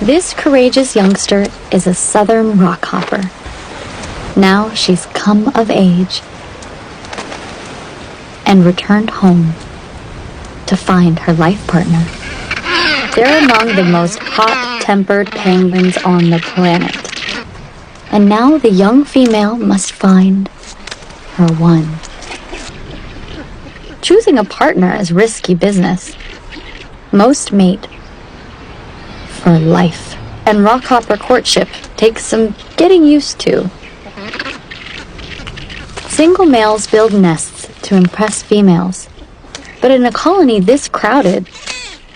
This courageous youngster is a southern rockhopper. Now she's come of age and returned home to find her life partner. They're among the most hot-tempered penguins on the planet. And now the young female must find her one. Choosing a partner is risky business. Most mate for life, and rockhopper courtship takes some getting used to. Single males build nests to impress females, but in a colony this crowded,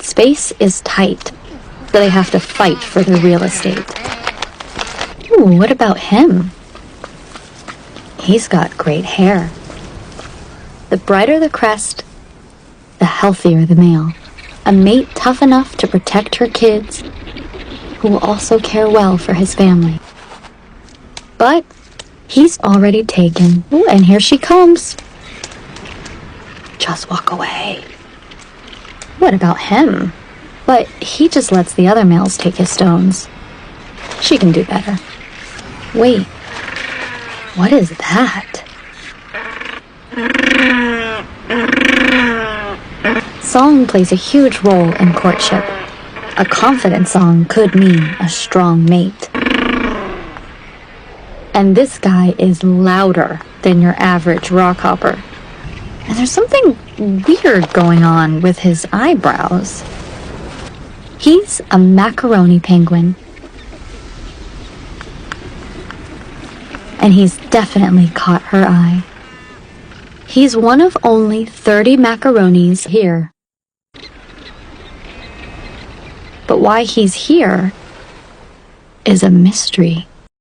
space is tight, so they have to fight for their real estate. Ooh, what about him? He's got great hair. The brighter the crest, the healthier the male. A mate tough enough to protect her kids, who will also care well for his family. But he's already taken. Ooh, and here she comes. Just walk away. What about him? But he just lets the other males take his stones. She can do better. Wait, what is that? Song plays a huge role in courtship. A confident song could mean a strong mate. And this guy is louder than your average rockhopper. And there's something weird going on with his eyebrows. He's a macaroni penguin. And he's definitely caught her eye. He's one of only 30 macaronis here. But why he's here is a mystery.